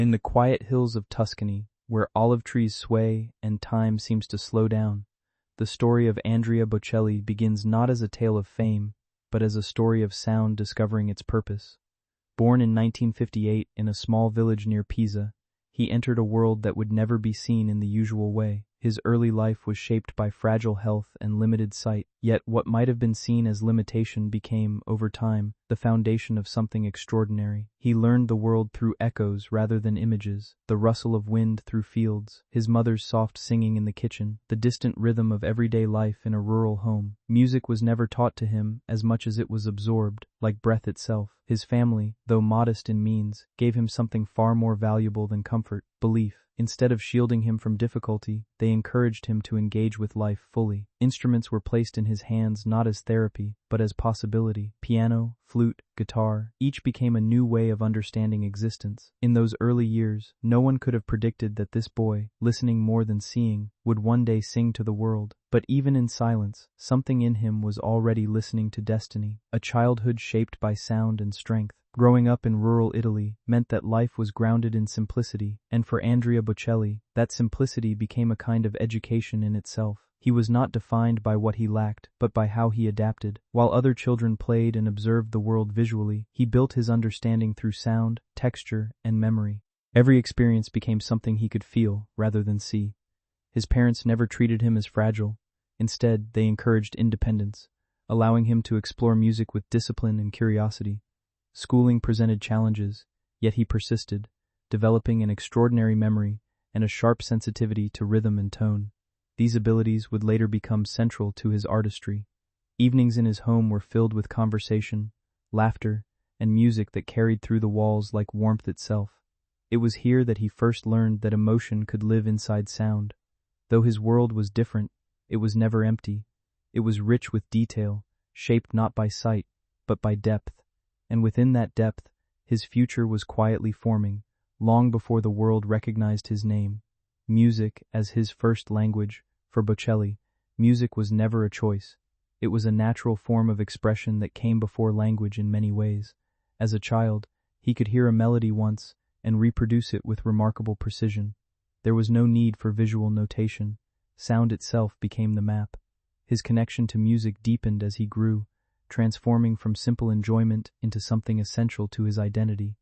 In the quiet hills of Tuscany, where olive trees sway and time seems to slow down, the story of Andrea Bocelli begins not as a tale of fame, but as a story of sound discovering its purpose. Born in 1958 in a small village near Pisa, he entered a world that would never be seen in the usual way. His early life was shaped by fragile health and limited sight, yet what might have been seen as limitation became, over time, the foundation of something extraordinary. He learned the world through echoes rather than images, the rustle of wind through fields, his mother's soft singing in the kitchen, the distant rhythm of everyday life in a rural home. Music was never taught to him as much as it was absorbed, like breath itself. His family, though modest in means, gave him something far more valuable than comfort: belief. Instead of shielding him from difficulty, they encouraged him to engage with life fully. Instruments were placed in his hands not as therapy, but as possibility. Piano, flute, guitar, each became a new way of understanding existence. In those early years, no one could have predicted that this boy, listening more than seeing, would one day sing to the world. But even in silence, something in him was already listening to destiny, a childhood shaped by sound and strength. Growing up in rural Italy meant that life was grounded in simplicity, and for Andrea Bocelli, that simplicity became a kind of education in itself. He was not defined by what he lacked, but by how he adapted. While other children played and observed the world visually, he built his understanding through sound, texture, and memory. Every experience became something he could feel, rather than see. His parents never treated him as fragile. Instead, they encouraged independence, allowing him to explore music with discipline and curiosity. Schooling presented challenges, yet he persisted, developing an extraordinary memory and a sharp sensitivity to rhythm and tone. These abilities would later become central to his artistry. Evenings in his home were filled with conversation, laughter, and music that carried through the walls like warmth itself. It was here that he first learned that emotion could live inside sound. Though his world was different, it was never empty. It was rich with detail, shaped not by sight, but by depth. And within that depth, his future was quietly forming, long before the world recognized his name. Music as his first language. For Bocelli, music was never a choice. It was a natural form of expression that came before language in many ways. As a child, he could hear a melody once and reproduce it with remarkable precision. There was no need for visual notation. Sound itself became the map. His connection to music deepened as he grew, transforming from simple enjoyment into something essential to his identity.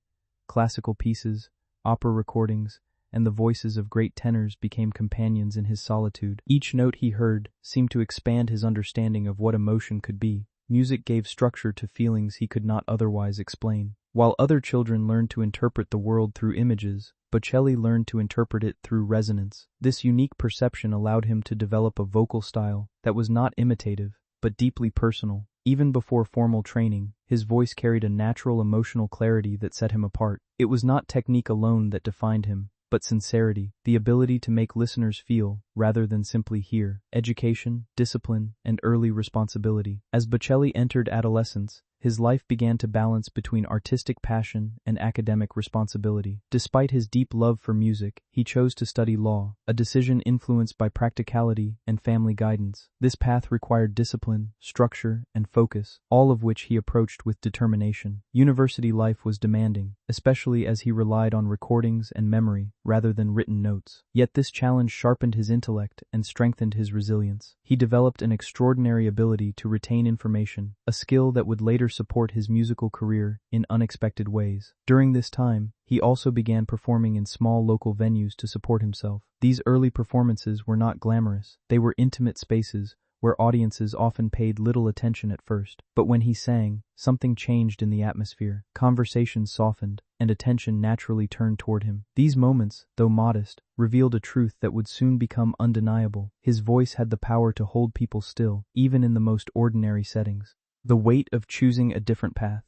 Classical pieces, opera recordings, and the voices of great tenors became companions in his solitude. Each note he heard seemed to expand his understanding of what emotion could be. Music gave structure to feelings he could not otherwise explain. While other children learned to interpret the world through images, Bocelli learned to interpret it through resonance. This unique perception allowed him to develop a vocal style that was not imitative, but deeply personal. Even before formal training, his voice carried a natural emotional clarity that set him apart. It was not technique alone that defined him, but sincerity, the ability to make listeners feel, rather than simply hear. Education, discipline, and early responsibility. As Bocelli entered adolescence, his life began to balance between artistic passion and academic responsibility. Despite his deep love for music, he chose to study law, a decision influenced by practicality and family guidance. This path required discipline, structure, and focus, all of which he approached with determination. University life was demanding, especially as he relied on recordings and memory rather than written notes. Yet this challenge sharpened his intellect and strengthened his resilience. He developed an extraordinary ability to retain information, a skill that would later support his musical career in unexpected ways. During this time, he also began performing in small local venues to support himself. These early performances were not glamorous. They were intimate spaces where audiences often paid little attention at first. But when he sang, something changed in the atmosphere. Conversations softened, and attention naturally turned toward him. These moments, though modest, revealed a truth that would soon become undeniable. His voice had the power to hold people still, even in the most ordinary settings. The weight of choosing a different path.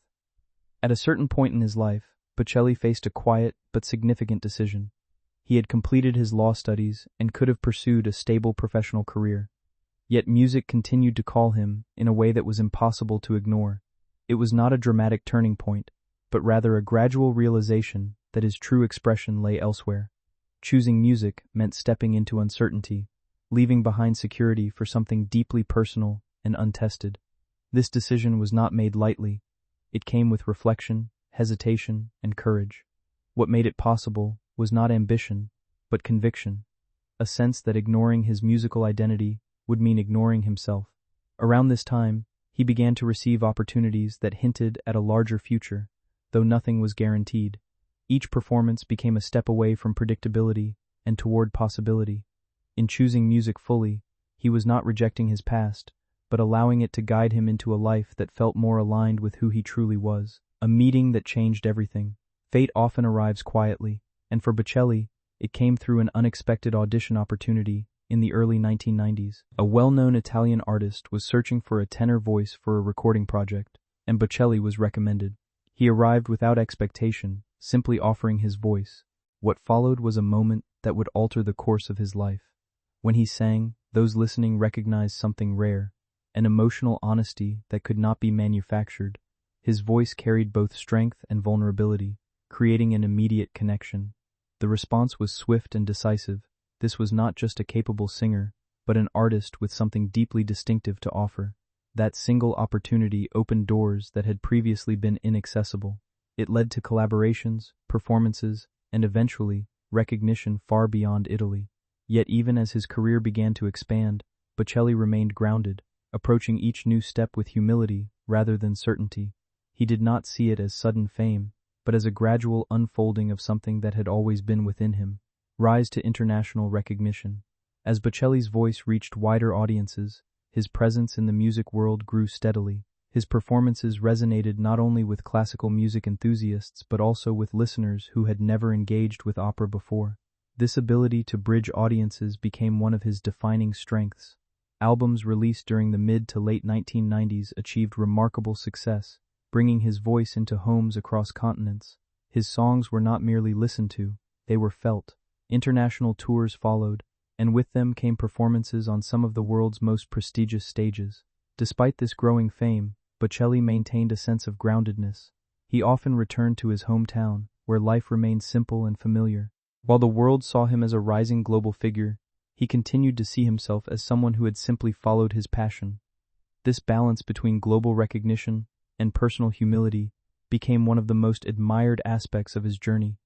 At a certain point in his life, Bocelli faced a quiet but significant decision. He had completed his law studies and could have pursued a stable professional career. Yet music continued to call him in a way that was impossible to ignore. It was not a dramatic turning point, but rather a gradual realization that his true expression lay elsewhere. Choosing music meant stepping into uncertainty, leaving behind security for something deeply personal and untested. This decision was not made lightly. It came with reflection, hesitation, and courage. What made it possible was not ambition, but conviction, a sense that ignoring his musical identity would mean ignoring himself. Around this time, he began to receive opportunities that hinted at a larger future, though nothing was guaranteed. Each performance became a step away from predictability and toward possibility. In choosing music fully, he was not rejecting his past, but allowing it to guide him into a life that felt more aligned with who he truly was. A meeting that changed everything. Fate often arrives quietly, and for Bocelli, it came through an unexpected audition opportunity in the early 1990s. A well-known Italian artist was searching for a tenor voice for a recording project, and Bocelli was recommended. He arrived without expectation, simply offering his voice. What followed was a moment that would alter the course of his life. When he sang, those listening recognized something rare, an emotional honesty that could not be manufactured. His voice carried both strength and vulnerability, creating an immediate connection. The response was swift and decisive. This was not just a capable singer, but an artist with something deeply distinctive to offer. That single opportunity opened doors that had previously been inaccessible. It led to collaborations, performances, and eventually, recognition far beyond Italy. Yet even as his career began to expand, Bocelli remained grounded, approaching each new step with humility rather than certainty. He did not see it as sudden fame, but as a gradual unfolding of something that had always been within him. Rise to international recognition. As Bocelli's voice reached wider audiences, his presence in the music world grew steadily. His performances resonated not only with classical music enthusiasts but also with listeners who had never engaged with opera before. This ability to bridge audiences became one of his defining strengths. Albums released during the mid to late 1990s achieved remarkable success, bringing his voice into homes across continents. His songs were not merely listened to, they were felt. International tours followed, and with them came performances on some of the world's most prestigious stages. Despite this growing fame, Bocelli maintained a sense of groundedness. He often returned to his hometown, where life remained simple and familiar. While the world saw him as a rising global figure, he continued to see himself as someone who had simply followed his passion. This balance between global recognition and personal humility became one of the most admired aspects of his journey.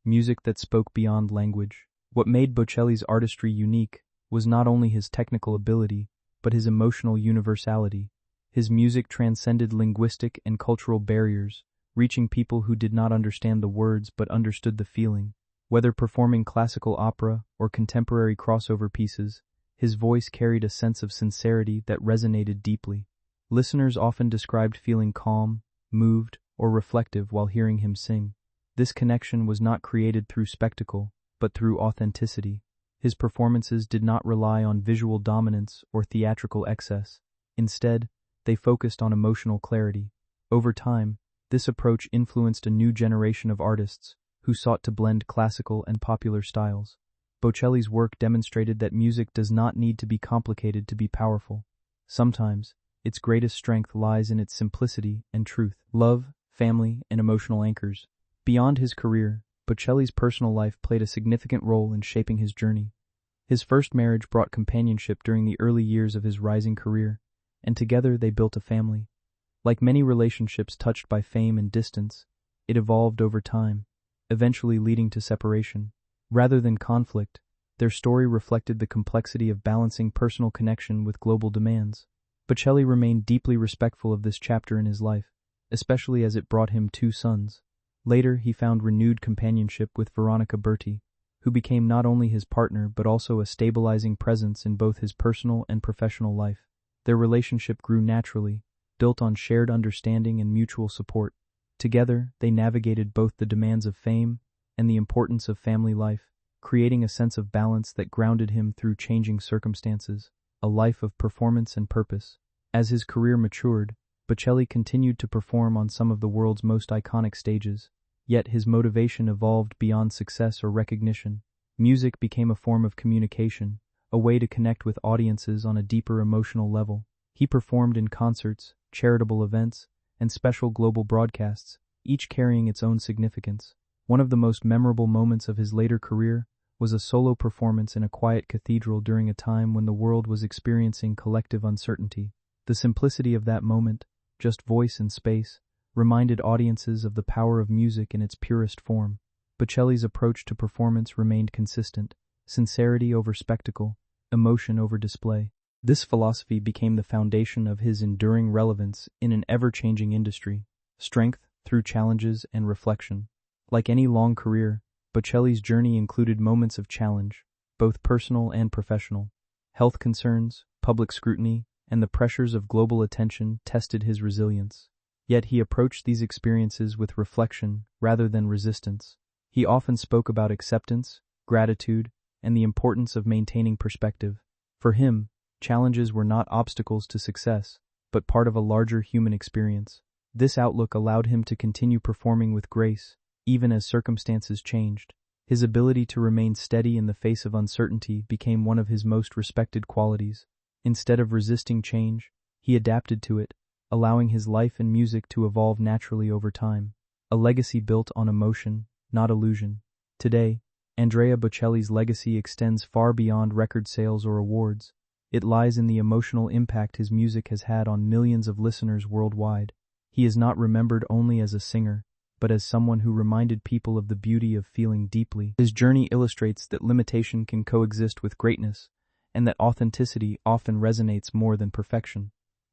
Music that spoke beyond language. What made Bocelli's artistry unique was not only his technical ability, but his emotional universality. His music transcended linguistic and cultural barriers, reaching people who did not understand the words but understood the feeling. Whether performing classical opera or contemporary crossover pieces, his voice carried a sense of sincerity that resonated deeply. Listeners often described feeling calm, moved, or reflective while hearing him sing. This connection was not created through spectacle, but through authenticity. His performances did not rely on visual dominance or theatrical excess. Instead, they focused on emotional clarity. Over time, this approach influenced a new generation of artists who sought to blend classical and popular styles. Bocelli's work demonstrated that music does not need to be complicated to be powerful. Sometimes, its greatest strength lies in its simplicity and truth. Love, family, and emotional anchors. Beyond his career, Bocelli's personal life played a significant role in shaping his journey. His first marriage brought companionship during the early years of his rising career, and together they built a family. Like many relationships touched by fame and distance, it evolved over time, eventually leading to separation. Rather than conflict, their story reflected the complexity of balancing personal connection with global demands. Bocelli remained deeply respectful of this chapter in his life, especially as it brought him 2 sons. Later, he found renewed companionship with Veronica Berti, who became not only his partner but also a stabilizing presence in both his personal and professional life. Their relationship grew naturally, built on shared understanding and mutual support. Together, they navigated both the demands of fame and the importance of family life, creating a sense of balance that grounded him through changing circumstances, a life of performance and purpose. As his career matured, Bocelli continued to perform on some of the world's most iconic stages, yet his motivation evolved beyond success or recognition. Music became a form of communication, a way to connect with audiences on a deeper emotional level. He performed in concerts, charitable events, and special global broadcasts, each carrying its own significance. One of the most memorable moments of his later career was a solo performance in a quiet cathedral during a time when the world was experiencing collective uncertainty. The simplicity of that moment, just voice and space, reminded audiences of the power of music in its purest form. Bocelli's approach to performance remained consistent: sincerity over spectacle, emotion over display. This philosophy became the foundation of his enduring relevance in an ever-changing industry: strength through challenges and reflection. Like any long career, Bocelli's journey included moments of challenge, both personal and professional. Health concerns, public scrutiny, and the pressures of global attention tested his resilience. Yet he approached these experiences with reflection rather than resistance. He often spoke about acceptance, gratitude, and the importance of maintaining perspective. For him, challenges were not obstacles to success, but part of a larger human experience. This outlook allowed him to continue performing with grace, even as circumstances changed. His ability to remain steady in the face of uncertainty became one of his most respected qualities. Instead of resisting change, he adapted to it, allowing his life and music to evolve naturally over time. A legacy built on emotion, not illusion. Today, Andrea Bocelli's legacy extends far beyond record sales or awards. It lies in the emotional impact his music has had on millions of listeners worldwide. He is not remembered only as a singer, but as someone who reminded people of the beauty of feeling deeply. His journey illustrates that limitation can coexist with greatness, and that authenticity often resonates more than perfection.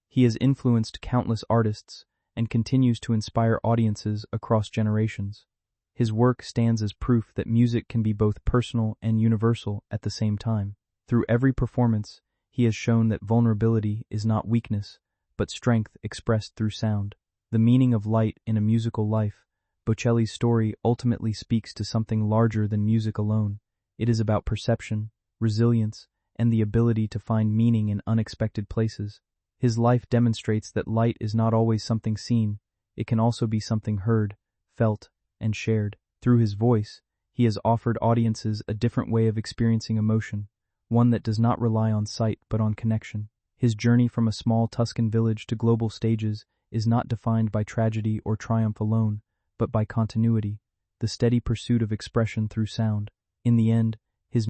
He has influenced countless artists and continues to inspire audiences across generations. His work stands as proof that music can be both personal and universal at the same time. Through every performance, he has shown that vulnerability is not weakness, but strength expressed through sound. The meaning of light in a musical life. Bocelli's story ultimately speaks to something larger than music alone. It is about perception, resilience, and the ability to find meaning in unexpected places. His life demonstrates that light is not always something seen, it can also be something heard, felt, and shared. Through his voice, he has offered audiences a different way of experiencing emotion, one that does not rely on sight but on connection. His journey from a small Tuscan village to global stages is not defined by tragedy or triumph alone, but by continuity, the steady pursuit of expression through sound. In the end,